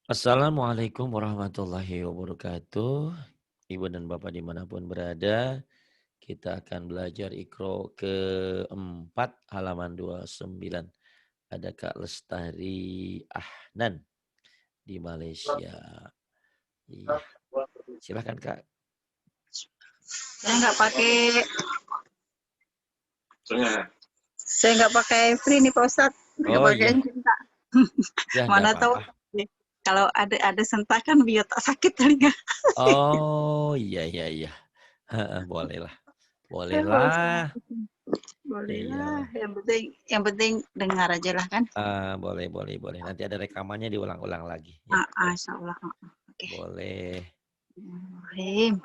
Assalamualaikum warahmatullahi wabarakatuh. Ibu dan Bapak dimanapun berada, kita akan belajar Iqra keempat halaman 29. Ada Kak Lestari Ahnan di Malaysia. Iya, silakan Kak. Saya nggak pakai saya nggak pakai free nih Pak Ustadz, nggak Oh pakai iya, cinta. ya enggak Mana tahu apa-apa. kalau ada sentakan biar tak sakit telinga. Oh iya, iya, iya. Heeh, bolehlah, Pak Ustadz. bolehlah. Bolehlah, Iya, yang penting dengar aja lah kan. boleh, boleh, boleh. Nanti ada rekamannya diulang-ulang lagi ya. Insya Allah. Oke. Boleh. Bismillahirrahmanirrahim.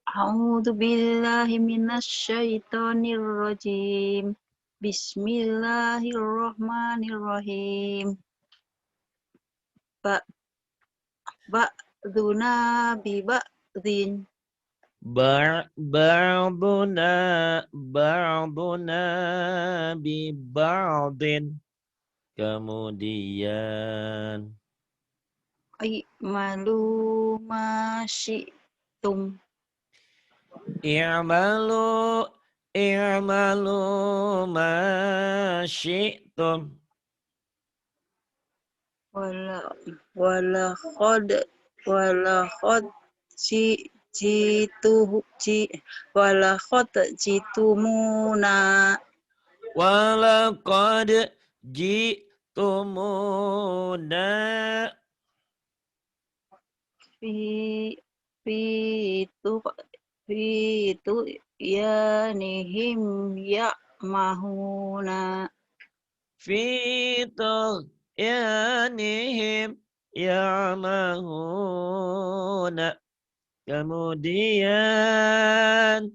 A'udzu billahi minasyaitonir rajim. Bismillahirrahmanirrahim. Ba ba'duna bi ba'din. Ba'duna bi ba'din. Kemudian I'malu ma syi'tum. i'malu i'malu ma syi'tum. Wala wala khod wala khod ci citu ci wala khod citumuna Walaqad ji'tumuna fi fi itu fi itu ya nihim ya mahuna fi tughyanihim ya'mahuna. Kemudian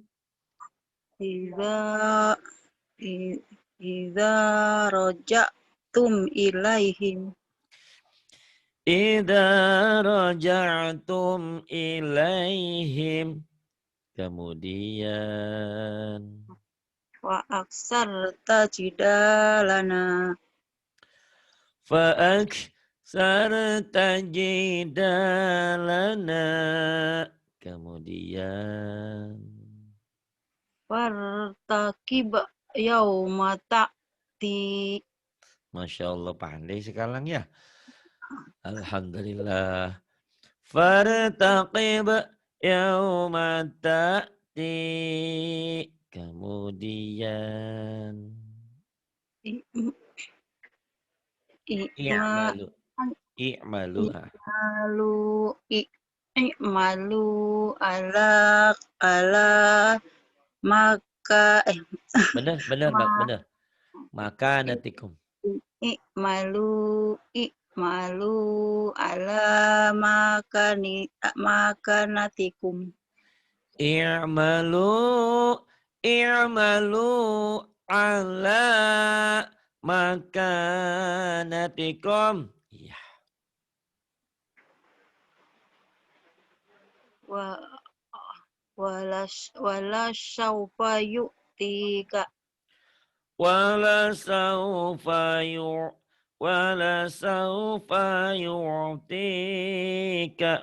iza iza rojatum ilaihim. idza raja'tum ilaihim. Kemudian Wa aksar tajidalana. fa'aksarta jidalana. Kemudian Wartakib yauma ta'ti. Masya Allah pandai sekarang ya. Alhamdulillah. Fartaqib yauma ta'ti. Kemudian I- I'ma i'malu. I'malu. i'malu i'malu ala ala maka Benar, benar, ma benar. Maka natikum. i'malu ala makanatikum. I'malu. I'malu ala makanatikum. Iya. Wa wala syaufa yu'tika. Wala saufa yu'tika.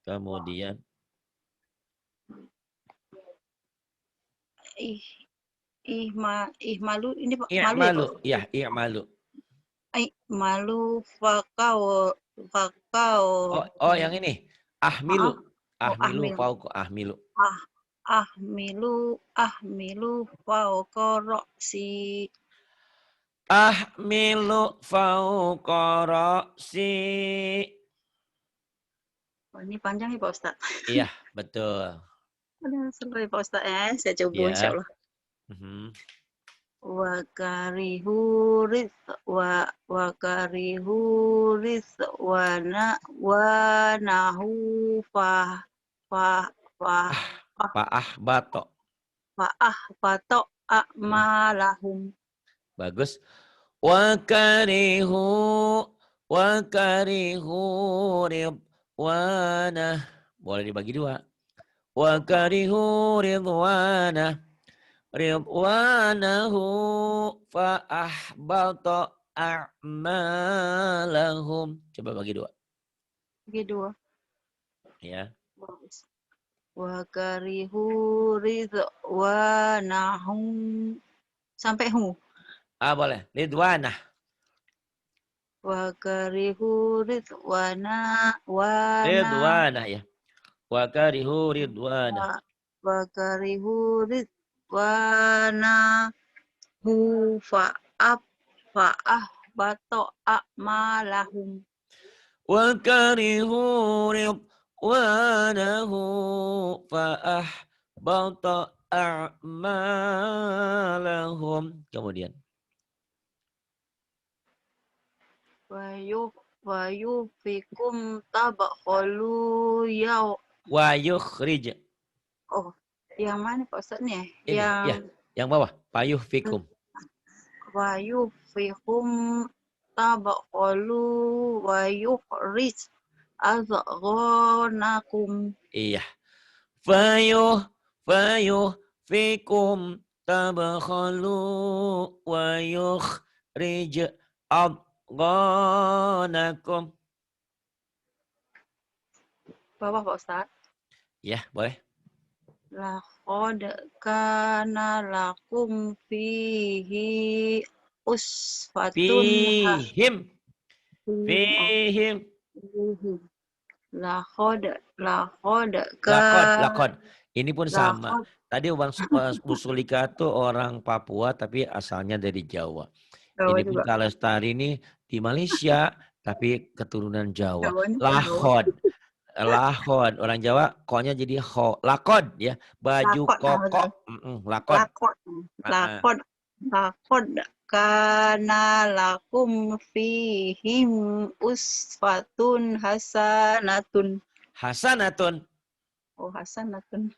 Kemudian ih ihmalu ini Pak malu ya i'malu. Pak. Ya, i'malu. Malu fakau Oh, yang ini. Ahmilu. ah oh Ahmilu fauqa ahmilu. ah ahmilu fauqa Ahmilu fauqa ra'si. oh, ini panjang nih Pak Ustadz. Iya, betul. Aduh, seru ya Pak Ustadz saya coba insya Ya. Allah. Mhm. Wakarihuris wanahu fa fa Fa'ah bato. pato Ya, a'malahum. bagus. Wa karihu ridwana. Boleh dibagi dua. Wa karihu ridwana. Ridwanahu fa ahbata a'malahum. Coba bagi dua. Bagi dua. Ya. Wa karihu ridwanahum. Sampai hu. Boleh. Ridwanah. Wa karihu wana Ridwanah ya. Wa karihu ridwanah. wa karihu ridwana hu fa'ah bato a'malahum. Wa karihu ridwanahu fa'ahbata a'malahum. Kemudian. Wa yufikum tabakhalu yaw. Wa yukhrij. Oh, yang mana Pak Ustaz nih? Ini ya, yang bawah. Payuh fikum. Wa yufikum tabakhalu wa yukhrij azghanakum. Iya. Fayuh fikum tabakhalu wa yukhrij adghanakum. Bawah Pak Ustaz. Ya, boleh. Laqad kana lakum fihi usfatun Fihim. hasanah. Fihim. Laqad Lakon. Ini pun sama. Tadi Bang Busulika tuh orang Papua tapi asalnya dari Jawa. Ini pun Kak Lestari ini di Malaysia tapi keturunan Jawa. Lahod. Orang Jawa koknya jadi ho. Lakon ya. Baju koko. Lakon. Lakon kana lakum fihim usfatun hasanatun. Hasanatun. Oh, hasanatun.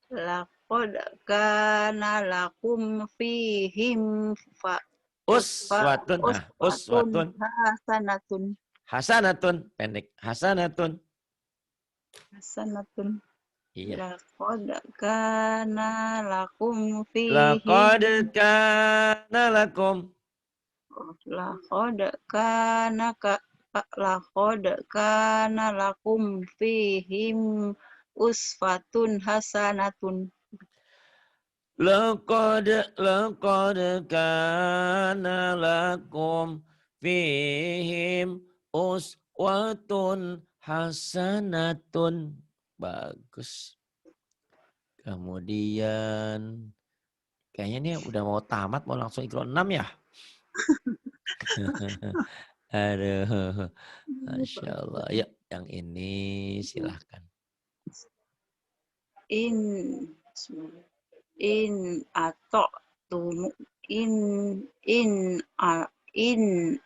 Laqad kana lakum fihim uswatun hasanatun. Hasanatun pendek. Hasanatun. Iya. Laqad kana lakum fihim. Laqad kana lakum. Laqad kana lakum fihim usfatun hasanatun. Laqad kana lakum fihim uswatun hasanatun. Bagus. Kemudian kayaknya ini udah mau tamat, mau langsung Iqra 6 ya? Aduh. Masya Allah. Yuk, yang ini silahkan.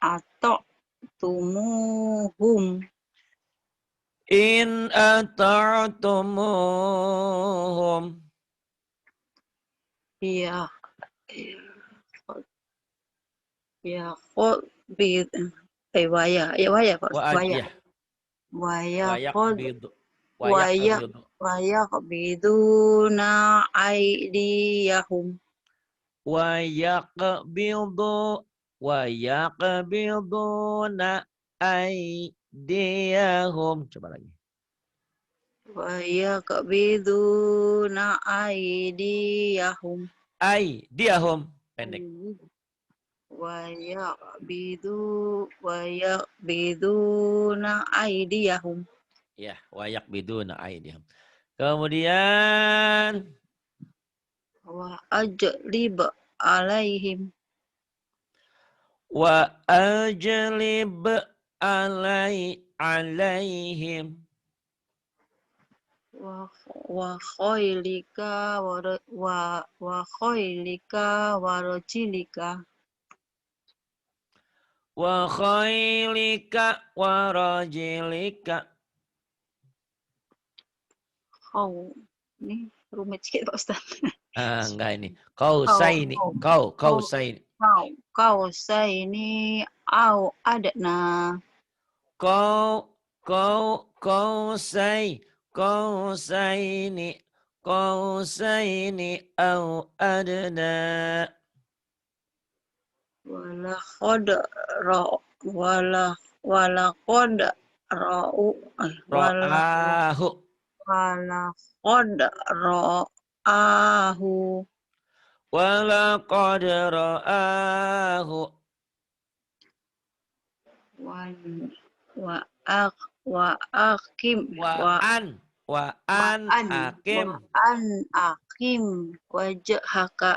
Atau tumuhum. In ata'tumuhum. Ya qad wa yaqbiduna aydiyahum. Wa yaqbiduna aydiyahum. Coba lagi. Wa yaqbiduna aydiyahum. Aydiyahum. Pendek. Wa yaqbiduna aydiyahum. Ya, wa yaqbiduna aydiyahum. Kemudian Wa ajlib alaihim. Wa ajlib alaihim. Wa khailika wa rajilika. Wa khailika wa rajilika. Ini rumit sedikit Pak Ustaz. Enggak ini. Kausaini. Kausaini. Kausaini au adna. Kausaini au adna. Walaqad ra walaqad ra'u Ra'ahu. walaqad ra'ahu Walaqad ra'ahu. wan wa ak wa akim wa Wa an an akim. akim wajhaka.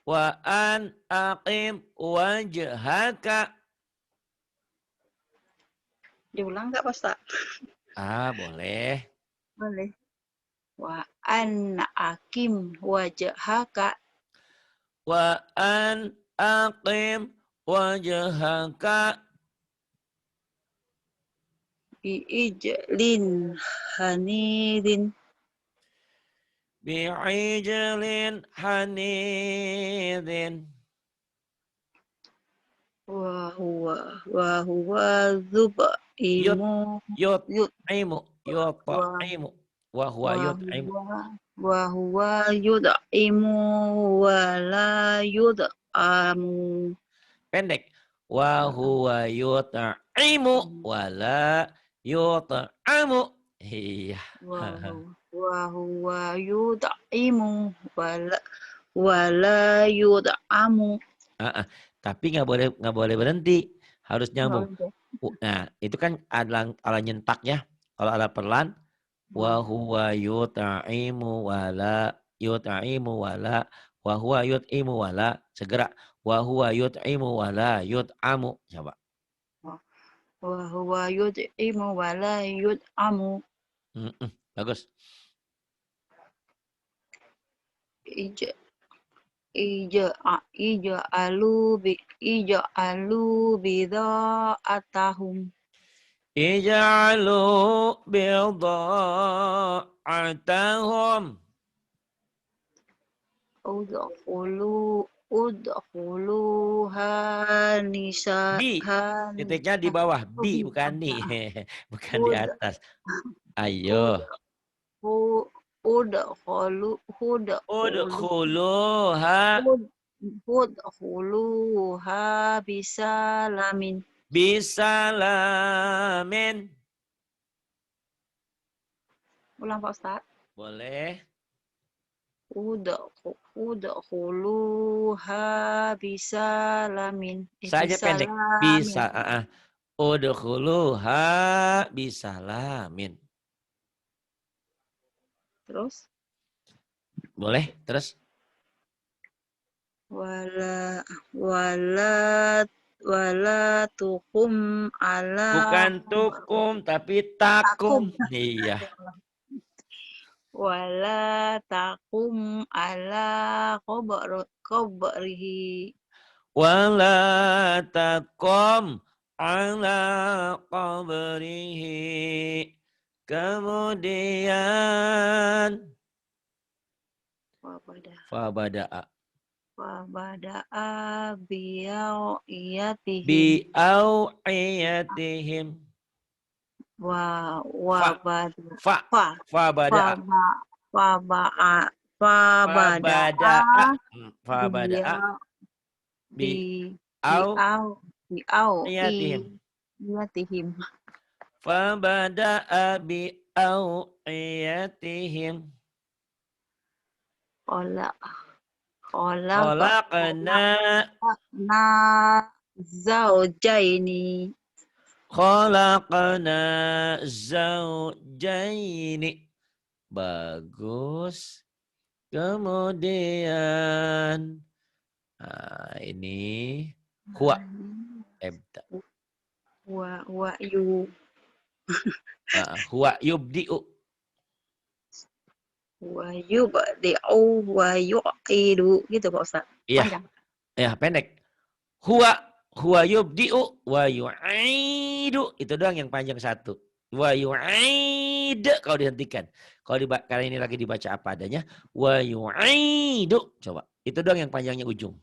Wa an aqim wajhaka. Diulang nggak Pak Ustaz? Boleh. Boleh. Wa an akim wajhaka Wa an aqim wajhaka biijlin hanidin bi'ijlin hanidin. wa huwa Yut dhub'imu yut yut imu yut wa imu wa huwa wa yut imu. huwa wa huwa yud'imu wa la yud'amu Pendek. Wa huwa yut'imu wa la yut'amu. Iya. wa huwa yud'imu wa la yud'amu. Tapi nggak boleh berhenti, harus nyambung. Nah, itu kan ala nyentak ya. Kalau ala perlan, wa huwa yut'imu wala yut'imu wala wa huwa yut'imu wala, segera wa huwa yut'imu wala yut'amu. Coba. Wa huwa yud'imu wa la yud'amu. Bagus. Ija'alu bidha'atahum. Ij'alu bidha'atahum. Udkhuluha nisa Bi. Titiknya di bawah. Bi, bukan ni. Bukan di atas. Ayo. Udkhuluha bisalamin. Bisalamin. Ulang Pak Ustaz. Boleh. Udkhuluha bisalamin. Saja pendek. Bisa. Udkhuluha bisalamin. Terus? Boleh, terus? Wala tukum ala. Bukan tukum, tapi takum. Iya. Wala takum ala qabrihi. Wala takum ala qabrihi. Kemudian Fabada'a bi'awiyatihim. Fabada'a bi'awiyatihim. Fabada'a bi'awiyatihim. Khalaqna zaujaini. Khalaqna zaujaini. Bagus. Kemudian ini huwa ebda. Huwa yubdi'u. Wa yubdi'u wa yu'idu gitu Pak Ustaz. Iya. Ya, pendek. Huwa yubdi'u wa yu'idu. Itu doang yang panjang satu. Wa yu'id kalau dihentikan. Kalau kali ini lagi dibaca apa adanya. Wa yu'idu. Coba. Itu doang yang panjangnya ujung.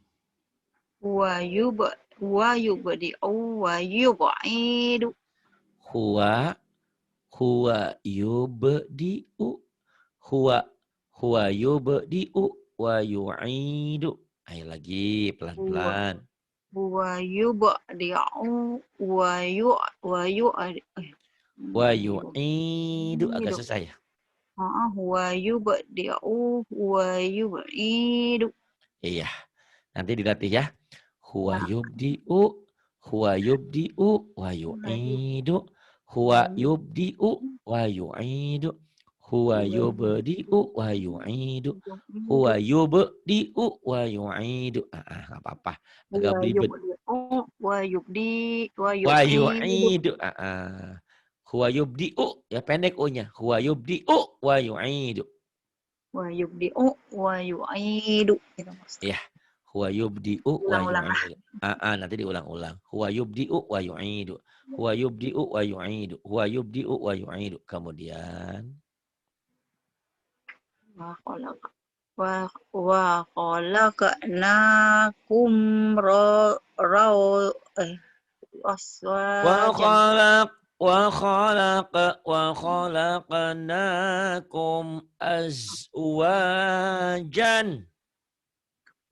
Wa yubdi'u wa yu'idu. Huwa yubdi'u. Huwa yubdi'u wa yu'idu. Ayo lagi pelan-pelan. Wa yubdi'u wa Yu'idu agak yu'idu. susah ya. Wa yubdi'u wa yu'idu. Iya, nanti dilatih ya. Huwa Ya. yubdi'u, huwa yubdi'u, wa yu'idu, huwa yubdi'u, wa yu'idu, huwa yubdi'u, wa yu'idu, huwa yubdi'u, wa yu'idu. Nggak apa-apa. Agak Wa belibet. yubdi'u wa Wa yu'idu. yu'idu. Huwa yubdi'u, ya pendek U-nya. Huwa yubdi'u, wa yu'idu. Wa yubdi'u wa yu'idu. Gitu, Mas. Ya, huwa yubdi'u wa Ulang-ulang lah. yu'idu. Nanti diulang-ulang. Huwa yubdi'u wa yu'idu. Huwa yubdi'u wa yu'idu. Huwa yubdi'u wa yu'idu. Kemudian Wa khalaq wa khalaqnakum raw eh wa aswajan khalaq wa khalaq wa khalaqnakum azwajan.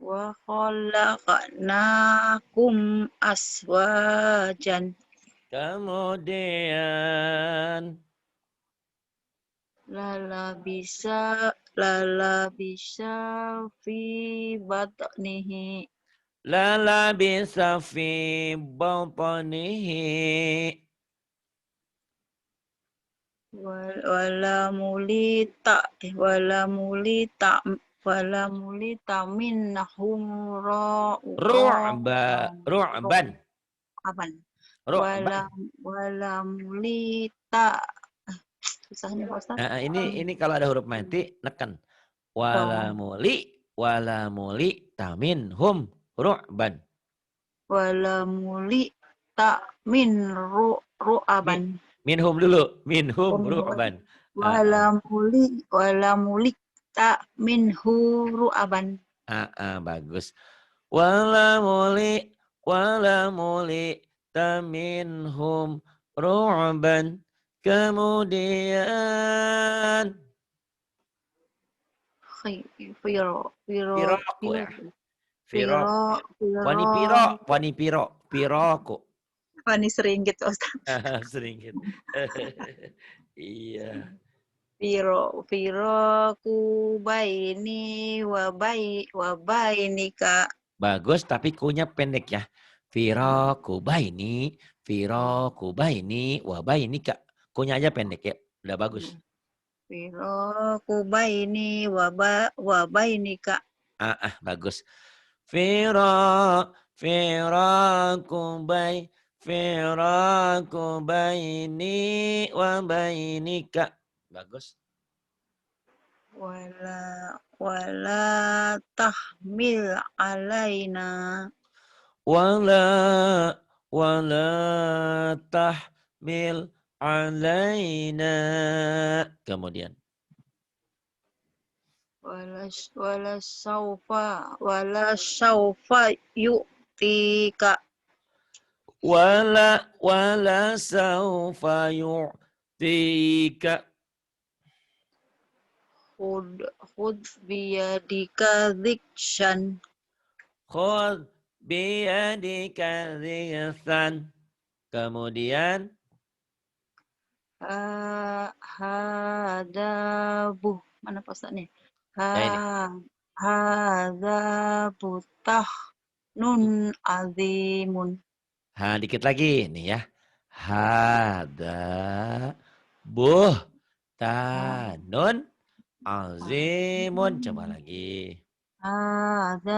wa khalaqnakum aswajan Kemudian lala bisa fi batnihi lala bisa fi batnihi wala mulita minnahum ru'ban. aban Ru'ban. wala mulita susah nih Pak Ustaz. Ini kalau ada huruf mati neken. Wala muli tamin hum ru'ban. Wala mulita ru'aban Minhum dulu. Minhum ru'ban. wala mulita minhu ru'aban. Bagus. Wala muli taminhum ru'ban. Kemudian Piroku ya. Piro. Wani piro. Piroku. Wani sering gitu Ustaz. Sering gitu. Iya. Piro kubaini wabainika. Bagus, tapi kunya pendek ya. Firoku baini, wabainika. Kunya aja pendek ya. Udah bagus. Piro kubaini wabainika. Bagus. Firaku baini wabainika. Bagus. Wala tahmil alaina. Wala tahmil alaina. Kemudian. Wala saufa yu'tika. Wala saufa yu'tika. Khud biyadika dhikshan. Khud biyadika dhiksan. Kemudian. Hadabuh. Mana pasanya? Ini. Hadabutah nun azimun. Dikit lagi nih ya. Hada tanun azimun. Coba lagi. Hadabutah.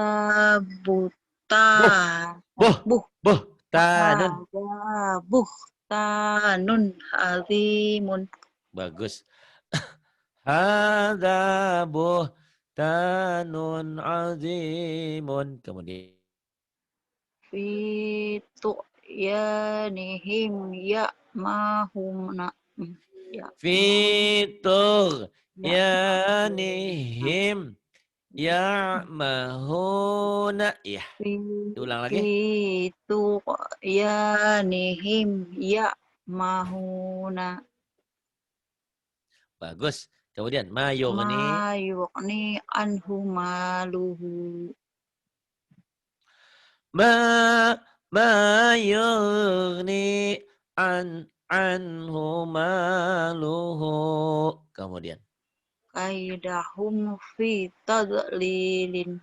Tanun. Hadabutah azimun. Bagus. Hada tanun azimun. Kemudian. Fitu yanihim ya mahumna. Ya. Fitur yanihim ya mahuna. Ya. Diulang lagi. Fitu yanihim ya mahuna. Bagus. Kemudian mayughni Mayughni anhu maluhu. ma yughni anhu maluhu. Kemudian. Kaidahum fi tadlilin.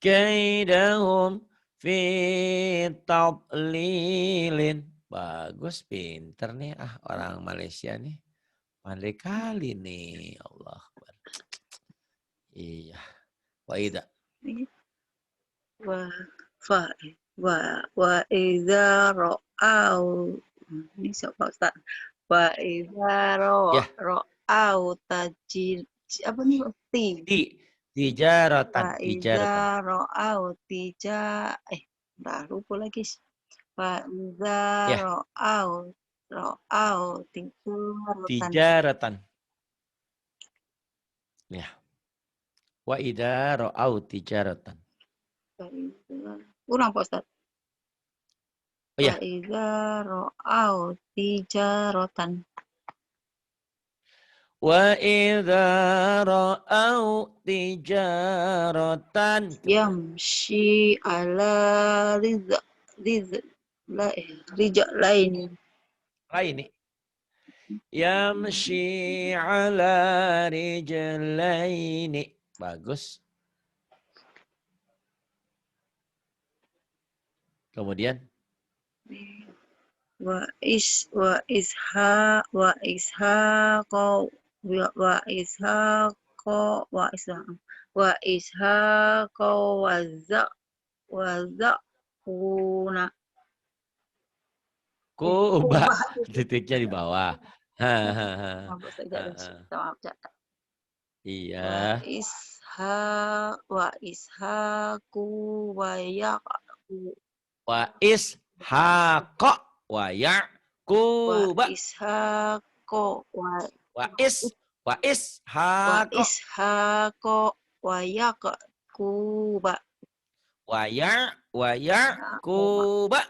Kaidahum fi tadlilin. Bagus, pinter nih. Orang Malaysia nih. Pandai kali nih. Allah Akbar. Iya. Waidah. Wa idza ra'au. Ini siapa Ustaz? Wa idza Ya. ra'au tajid apa nih? Tijaratan. Wa idza ra'au dah lupa lagi. Wa idza Ya. ra'au tijaratan. Tijaratan. Ya. Wa idza ra'au tijaratan. Kurang Pak Ustaz. Oh ya. Wa idza ra'au tijaratan. Wa idza ra'au tijaratan. Yamshi ala rijlaini. Laini. Yamshi ala rijlaini. Bagus. Kemudian. Wa ishaqa wazakuna. Kuba. Titiknya di bawah. Iya. Wa ishaku wa yaqu. Wa ishaqa wa yaquba. Wa ishaqa Wa ishaqa wa yaquba. wa yaquba.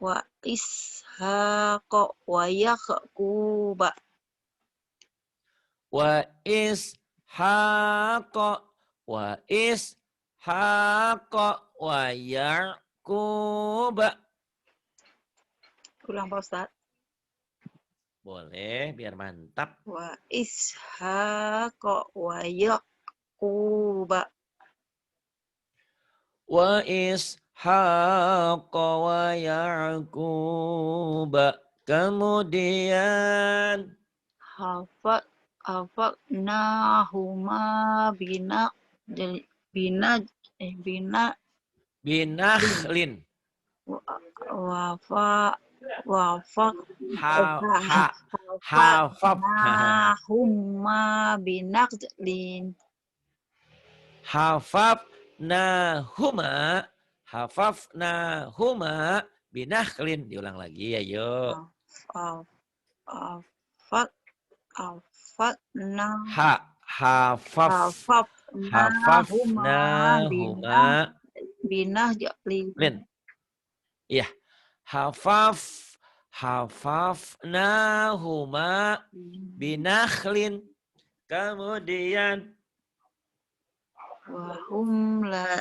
Wa ishaqa wa yaquba. Wa ishaqa wa ishaqa wa yaquba. Ulang Pak Ustaz. Boleh, biar mantap. Wa ishaqa wa yaquba. Wa ishaqa wa yaquba. Kemudian Hafadnahuma binakhlin. Hafadnahuma binakhlin. Hafafnahuma binakhlin. Diulang lagi, ayo. Hafafnahuma binakhlin. Iya. Hafafnahuma binakhlin. Kemudian wahum la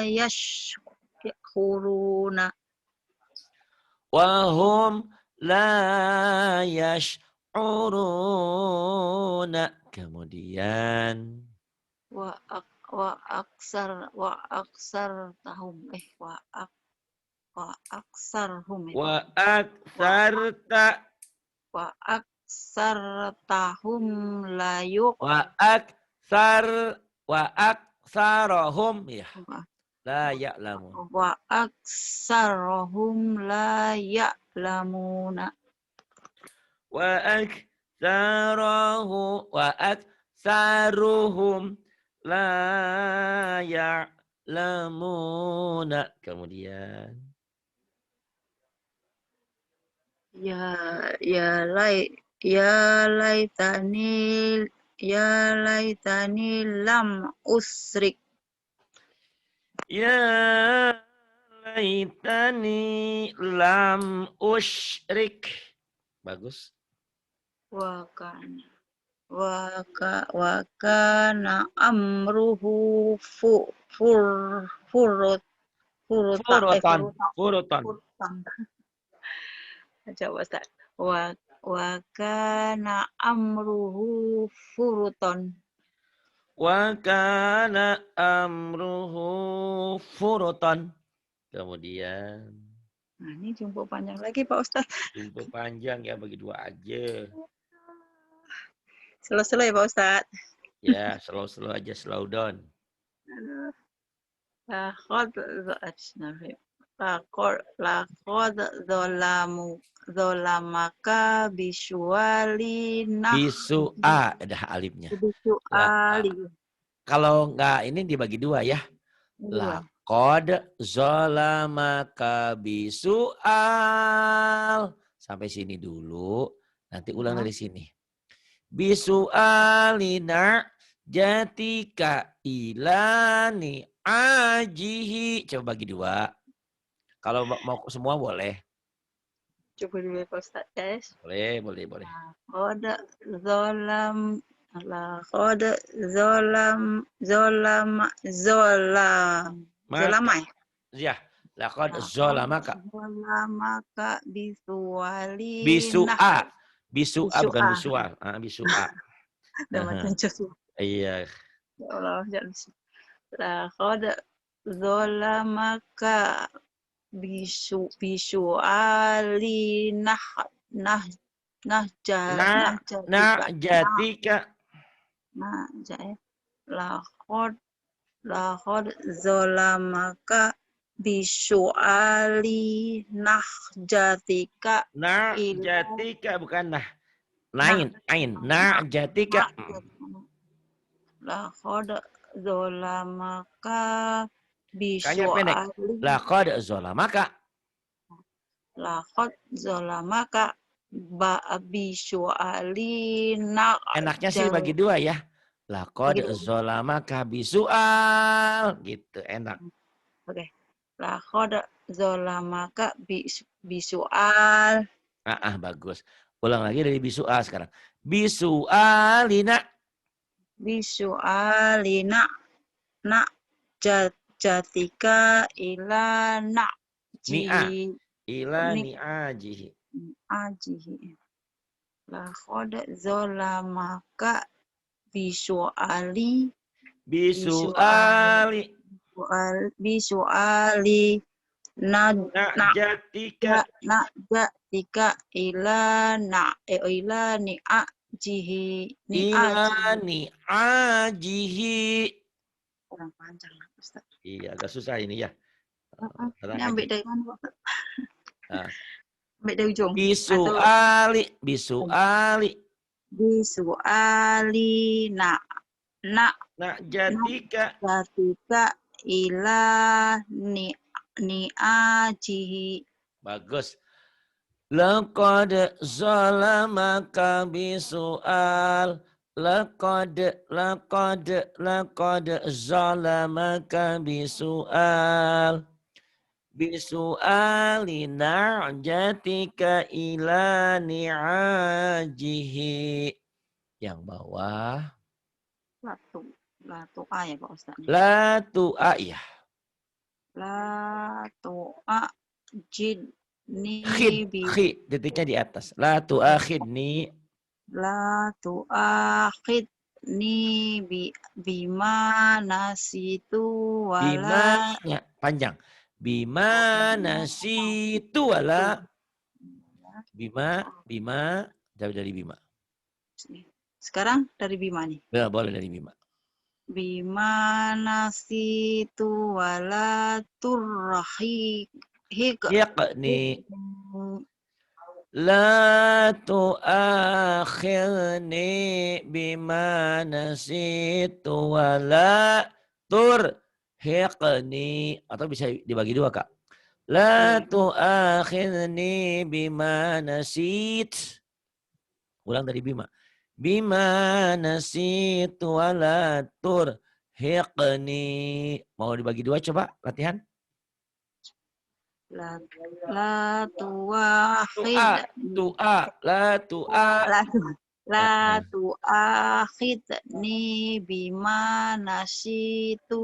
yashkuruna. Wahum la yash'uruna. Kemudian Wa aksartahum layuq. Wa aksarahum ya. La ya'lamun. Wa aksarahum la ya'lamuna. Wa aksaruhum la ya'lamuna. Kemudian ya laitani lam usrik. Ya laitani lam usyrik. Bagus. Wa kana wa kana amruhu furut Furutan. Furutan. furutan. Coba Ustaz. Wa kana amruhu furuton. Wa kana amruhu furutan. Kemudian Nah, ini jumbo panjang lagi Pak Ustaz. jumpa panjang ya, bagi dua aja. Slow-slow ya Pak Ustaz. Ya, slow-slow aja, slow down. Lakod zolamaka bisuali Bisu A, ada alifnya. bisuali. Kalau nggak ini dibagi dua ya. Lakod zolamaka bisual. Sampai sini dulu. Nanti ulang dari sini. Bisualina jatika ilani ajihi. Coba bagi dua. Kalau mau semua boleh. Coba dulu ya Pak Ustaz, guys. Boleh. Lakod zolama Ya, lakod zolamaka. Zolamaka bisuali Bisua. Bisua bukan bisual. Bisua. Iya. Ya Allah, lakod zolamaka bisuali Jatika. Lakod zolamaka bisuali jatika Bukan nah. Ain. Jatika. Lakod zolamaka Kayaknya pendek. Lakod zolamaka. Lakod zolamaka bisuali Enaknya sih bagi dua ya. Lakod zolamaka bisual. Gitu, enak. Oke. Lakod zolamaka bisual. Bagus. Ulang lagi dari bisual sekarang. Bisualina. Bisualina. Jatika ila ni'ajihi. Lakod zolamaka bisuali jatika ila ni'ajihi. Kurang panjang Ustaz. Iya, agak susah ini ya. Ini ambil dari mana Pak? Ambil dari ujung. Bisuali. Jatika ila ni'ajihi. Bagus. Laqad zalamaka bisual. Laqad zalamaka bisual. Bisuali na'jatika ila ni'ajihi. Yang bawah. Latu'a ya Pak Ustaz. Latu'a ya. Latu'a jidni detiknya di atas. Latu'akhidni. Latu'akhidni bima nasitu wala. Bima panjang. Bima nasitu wala. Bima dari Bima. Sekarang dari Bima nih. Ya, boleh dari Bima. Bima nasitu wala Hiqni. La tu'akhirni bima nasitu wala turhiqni. Atau bisa dibagi dua, Kak. La tu'akhirni bima nasit. Ulang dari Bima. Bima nasitu wala turhiqni. Mau dibagi dua coba latihan? La tu'akhid. La tu'a. La tu'akhidni bima nasitu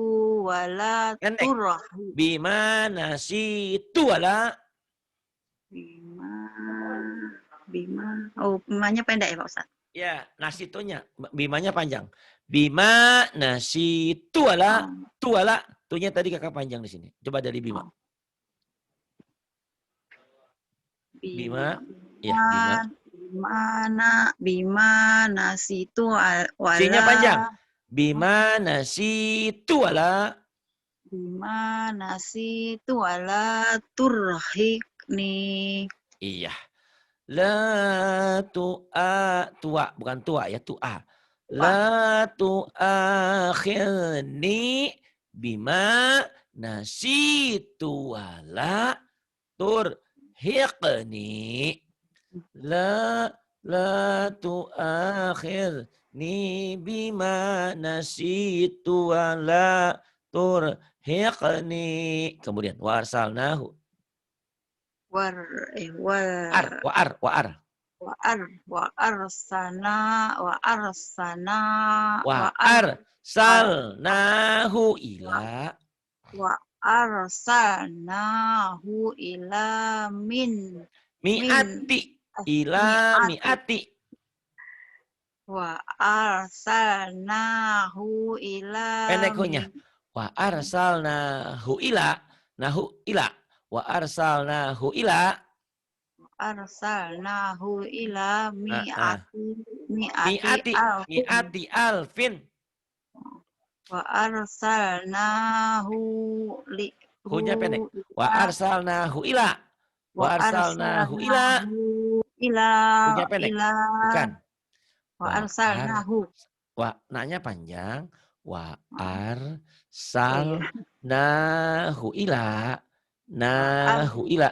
wala Pendek. turhi. Bima nasitu wala. Bima. Oh, bimanya pendek ya Pak Ustaz? Ya, nasitunya. Bimanya panjang. Bima nasitu wala. Tuala. Tunya tadi kakak panjang di sini. Coba dari Bima. Bima. Ya, Bima. Bima nasitu wala. Sinya panjang. Bima nasitu wala. Bima nasitu wala turhikni. Iya. La tua. Bukan tua ya, tua. La tu'akhirni bima nasitu wala turhiqni. La tu'akhirni bima nasitu wala turhiqni. Kemudian warsalnahu. Wa arsalnahu ila. Wa arsalnahu ila mi'ati. Ila mi'ati. Wa arsalnahu ila. Pendek hunya. Wa arsalnahu ila. Nahu ila. Wa arsalnahu ila. Arsalnahu ila mi'ati alfin. Wa arsalnahu Hunya pendek. Wa arsalnahu ila. Wa arsalnahu ila. Hunya pendek. Bukan. Wa arsalnahu. Wa nanya panjang. Wa arsalnahu ila. Nahu ila.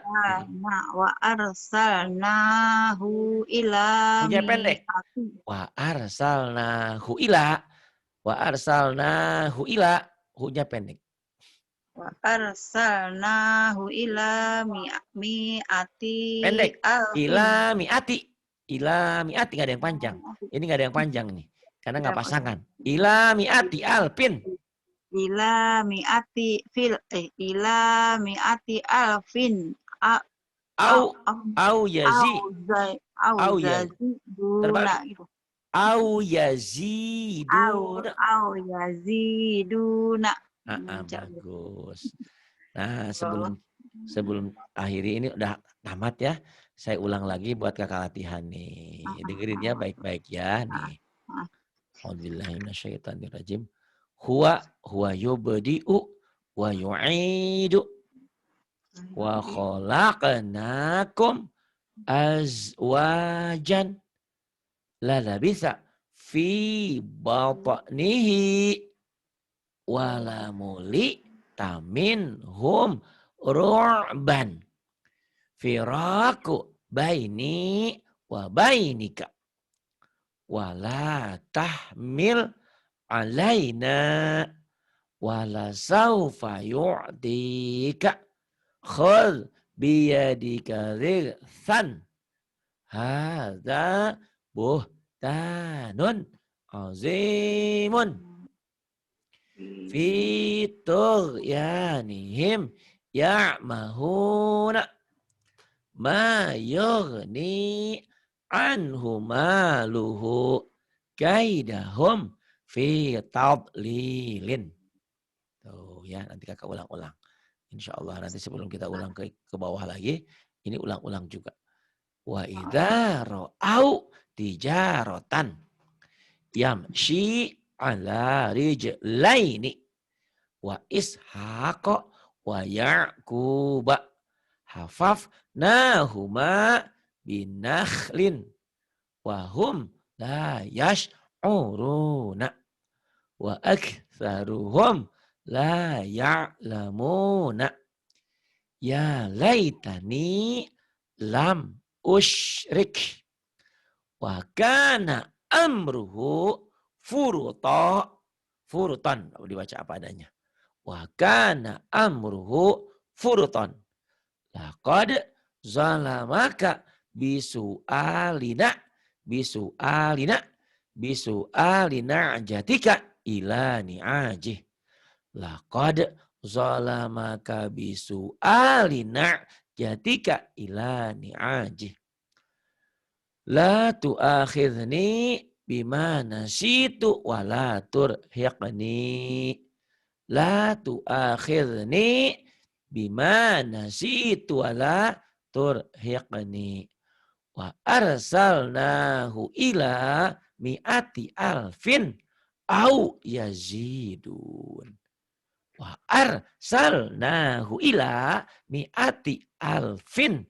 Wa arsalnahu ila. Punya pendek. Wa arsalnahu ila. Wa arsalnahu ila. Hunya pendek. Wa arsalnahu ila mi'ati. Pendek. Ila mi'ati. Ila mi'ati nggak ada yang panjang. Ini nggak ada yang panjang nih. Karena nggak pasangan. Ila mi'ati alpin. Ila mi'ati alfin. Au yazi. Au yaziduna. Au yaziduna. Au yaziduna. Bagus. Nah, sebelum akhiri ini udah tamat ya. Saya ulang lagi buat kakak latihan nih. Dengerin ya baik-baik ya nih. A'udzubillahi minasyaitonirrajim. Huwa yubdi'u wa yu'idu wa khalaqnakum azwajan la labitha fi batnihi wala muli tamin hum ru'ban firaku baini wa bainika wala tahmil alaina wala saufa yu'dika khul biyadika dhirthan hadha buhtanun azimun fi tughyanihim ya'mahuna ma yughni anhu maluhu kaidahum fi tadlilin. Tuh ya, nanti kakak ulang-ulang. Insya Allah nanti sebelum kita ulang ke bawah lagi, ini ulang-ulang juga. Wa idza ra'au tijaratan yamshi ala rijlaini wa ishaqa wa yaquba hafafnahuma binakhlin wa hum la yash'uruna wa aktsaruhum la ya'lamuna ya laitani lam usyrik wa kana amruhu furutan dibaca apa adanya wa kana amruhu furutan laqad zalamaka bisu'alina bisu'alina jatika ila ni'ajih. Laqad zalamaka bisu'alina jatika ila ni'ajih. La tu'akhidni bima nasitu wa la turhiqni. La tu'akhidni bima nasitu wa la turhiqni. Wa arsalnahu ila mi'ati alfin au yazidun. Wa arsalnahu ila mi'ati alfin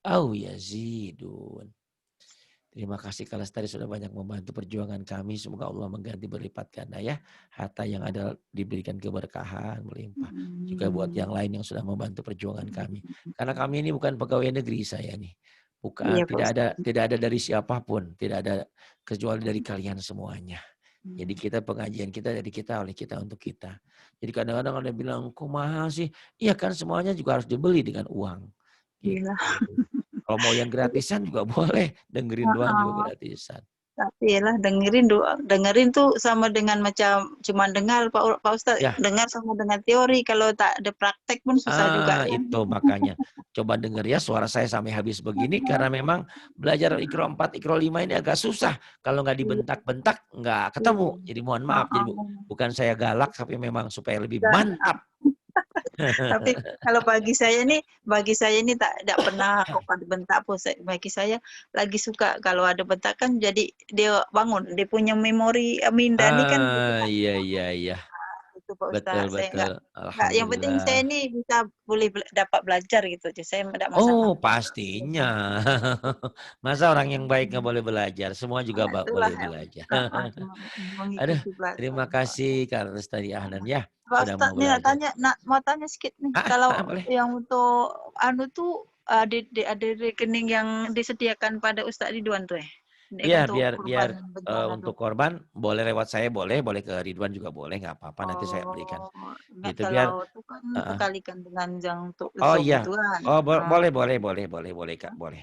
au yazidun. Terima kasih Kak Lestari sudah banyak membantu perjuangan kami. Semoga Allah mengganti berlipat ganda ya. Harta yang ada diberikan keberkahan, melimpah. Juga buat yang lain yang sudah membantu perjuangan kami. Karena kami ini bukan pegawai negeri saya nih. Bukan, Iya, tidak ada dari siapapun. Tidak ada kecuali dari kalian semuanya. Jadi kita pengajian kita dari kita oleh kita untuk kita. Jadi kadang-kadang ada bilang, kok mahal sih? Iya kan semuanya juga harus dibeli dengan uang. Gitu. Kalau mau yang gratisan juga boleh, dengerin doang juga gratisan. Tapi lah dengerin tuh sama dengan macam cuma dengar Pak Ustadz, Ya. dengar sama dengan teori, kalau tak ada praktek pun susah juga. Itu makanya. Coba denger ya suara saya sampai habis begini karena memang belajar Iqra 4, Iqra 5 ini agak susah. Kalau nggak dibentak-bentak nggak ketemu. Jadi mohon maaf, jadi bukan saya galak tapi memang supaya lebih mantap. Tapi kalau bagi saya ini tak pernah kok bentak pun. Bagi saya lagi suka kalau ada bentakan, jadi dia bangun, dia punya memori minda ini kan. Iya. Itu Pak Betul. Ustadz, saya enggak, yang penting Alhamdulillah. saya ini bisa dapat belajar gitu aja. Saya enggak masalah. Oh pastinya. Masa orang yang baik nggak boleh belajar? Semua juga Itulah boleh belajar. Aduh, mengikuti belajar. terima kasih Kak Lestari Ahnan ya. Pak Sudah mau Ustadz nih belajar. mau tanya sedikit nih. Kalau Boleh. yang untuk tuh ada rekening yang disediakan pada Ustadz Ridwan tuh ya? Iya, Untuk biar korban bencana tuh. untuk korban boleh lewat saya, boleh ke Ridwan juga boleh, nggak apa-apa nanti saya berikan. Enggak, Gitu biar kalau itu kan kekalikan dengan yang untuk Oh Zoom iya. itu kan. Oh boleh Kak, boleh.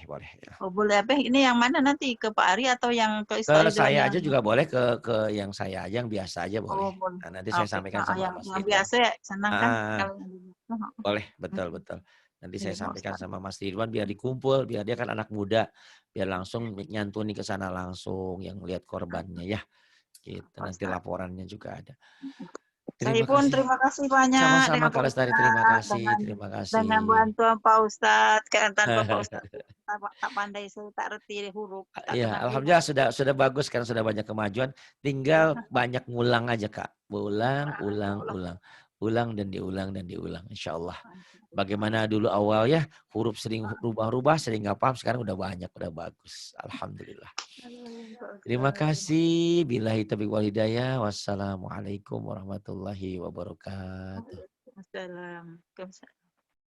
Oh boleh apa? Ini yang mana nanti ke Pak Ari atau yang ke Ke Ustadz Ridwan saya yang? aja juga boleh, ke yang saya aja yang biasa aja boleh. Oh boleh. Nah, nanti saya Oke. sampaikan sama Mas Yang Ridwan. biasa ya, senang kan kalau Boleh, betul. Nanti saya Iya, Pak sampaikan Ustadz. sama Mas Ridwan biar dikumpul, biar dia kan anak muda, biar langsung nyantuni ke sana langsung yang lihat korbannya ya. Gitu. Nanti laporannya juga ada. Saya pun terima kasih banyak Sama-sama dengan Kak Pak Lestari, terima Ustadz, kasih. dengan bantuan Pak Ustadz. Karena tanpa Pak Ustadz tak pandai, saya tak ngerti huruf, tak Iya, kenal alhamdulillah sudah bagus kan, sudah banyak kemajuan. Tinggal banyak ngulang aja Kak. Ulang dan diulang. Insya Allah. Bagaimana dulu awal ya, huruf sering rubah-rubah, sering nggak paham, sekarang udah banyak, udah bagus. Alhamdulillah. Terima kasih. Billahi taufiq wal hidayah. Wassalamualaikum warahmatullahi wabarakatuh. Waalaikumsalam.